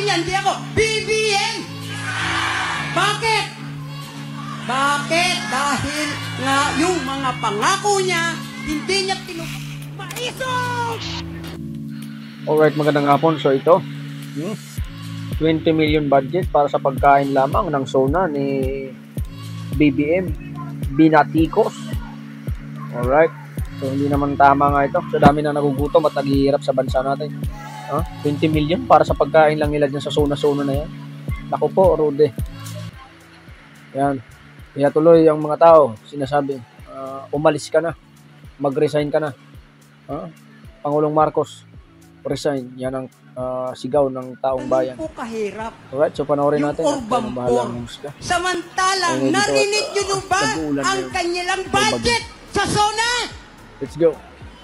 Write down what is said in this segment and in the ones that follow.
nagsabi niya, hindi ako, BBM! Bakit? Bakit? Dahil nga yung mga pangako niya, hindi niya tinupad. Maisog! Alright, magandang hapon. So ito, 20 million budget para sa pagkain lamang ng SONA ni BBM Binaticos. Alright, so hindi naman tama nga ito. So dami na nagugutom at naghihirap sa bansa natin. 20 million para sa pagkain lang nila dyan sa SONA na yan. Naku po, Rude. Yan. Kaya tuloy ang mga tao, sinasabi, umalis ka na, mag-resign ka na. Pangulong Marcos, resign. Yan ang sigaw ng taong bayan. Ano po kahirap? Alright, so panoorin natin. Yung Urban Por. Samantalang, narinig nyo nyo ba ang kanilang budget sa SONA? Let's go.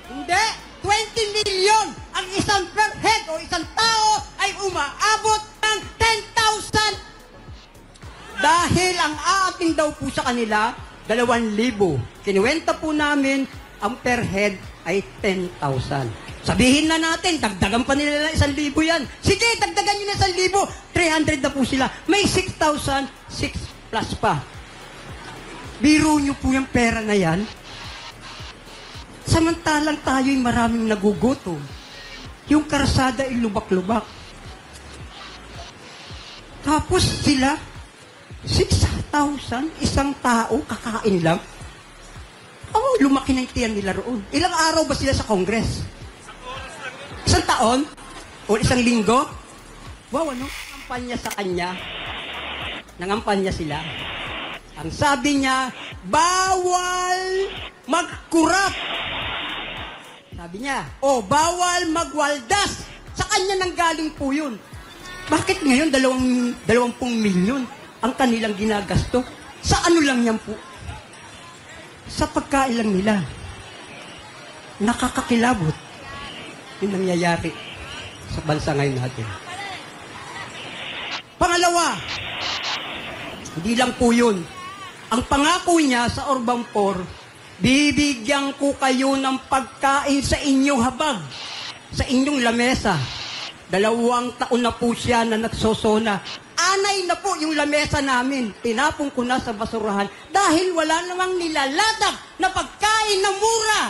Hindi. 20 million ang isang per head o isang tao ay umaabot ng 10,000. Dahil ang aating daw po sa kanila, 2,000. Kinuwenta po namin, ang per head ay 10,000. Sabihin na natin, dagdagan pa nila ng 1,000 yan. Sige, dagdagan nyo na 1,000. 300 na po sila. May 6,000, 6 plus pa. Biro nyo po yung pera na yan. Samantalang tayo'y maraming nagugutom. Yung karsada ay lubak-lubak. Tapos sila, 6,000, isang tao, kakain lang. Lumaki na yung tiyan nila roon. Ilang araw ba sila sa Congress? Isang taon? O isang linggo? Wow, ano? Nangampanya sa kanya. Nangampanya sila. Ang sabi niya, bawal magkurap. Sabi niya, bawal magwaldas. Sa kanya nanggaling po yun. Bakit ngayon 20 milyon ang kanilang ginagasto? Sa ano lang yan po? Sa pagkain lang nila. Nakakakilabot yung nangyayari sa bansa ngayon natin. Pangalawa, hindi lang po yun. Ang pangako niya sa Urban Por, bibigyan ko kayo ng pagkain sa inyong habag, sa inyong lamesa. 2 taon na po siya na nagsosona. Anay na po yung lamesa namin. Tinapon ko na sa basurahan dahil wala namang nilalatag na pagkain na mura.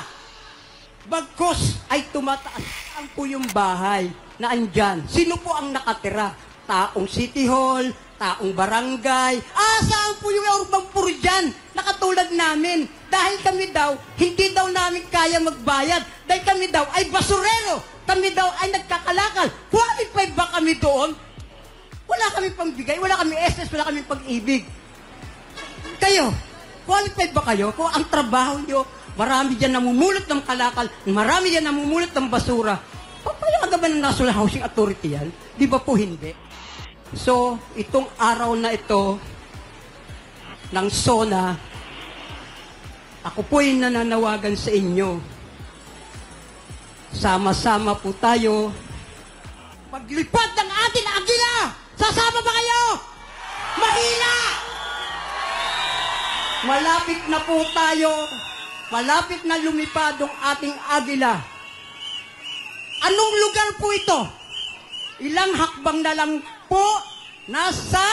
Bagkos ay tumataas ang po yung bahay na andyan. Sino po ang nakatira? Taong City Hall, taong barangay. Saan po yung Urban Por dyan? Nakatulad namin. Dahil kami daw, hindi daw namin kaya magbayad. Dahil kami daw ay basurero. Kami daw ay nagkakalakal. Qualified ba kami doon? Wala kami pangbigay, wala kami SS, wala kami pag-ibig. Kayo, qualified ba kayo? Kung ang trabaho nyo, marami dyan namumulot ng kalakal, marami dyan namumulot ng basura. Papayagan ba ng National Housing Authority yan? Di ba po hindi? So, itong araw na ito ng SONA, ako po'y nananawagan sa inyo. Sama-sama po tayo. Paglipad ng ating agila, sasama ba kayo? Mahila! Malapit na po tayo. Malapit na lumipad ang ating agila. Anong lugar po ito? Ilang hakbang na lang po nasa?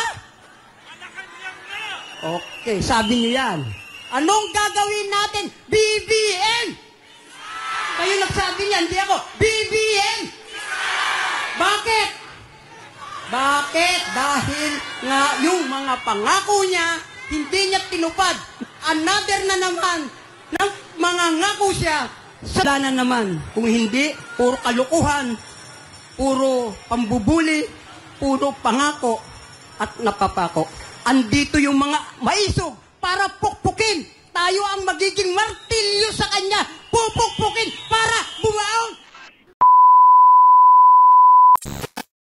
Okay, sabi niyo yan. Anong gagawin natin? BBM! Kayo nagsabi niya, hindi ako. BBM! Bakit? Bakit? Dahil nga yung mga pangako niya, hindi niya tinupad. Another na naman, ng mga ngako siya, sala na naman. Kung hindi, puro kalukuhan, puro pambubuli, puro pangako at napapako. Andito yung mga maisog para pukpukin. Tayo ang magiging martilyo sa kanya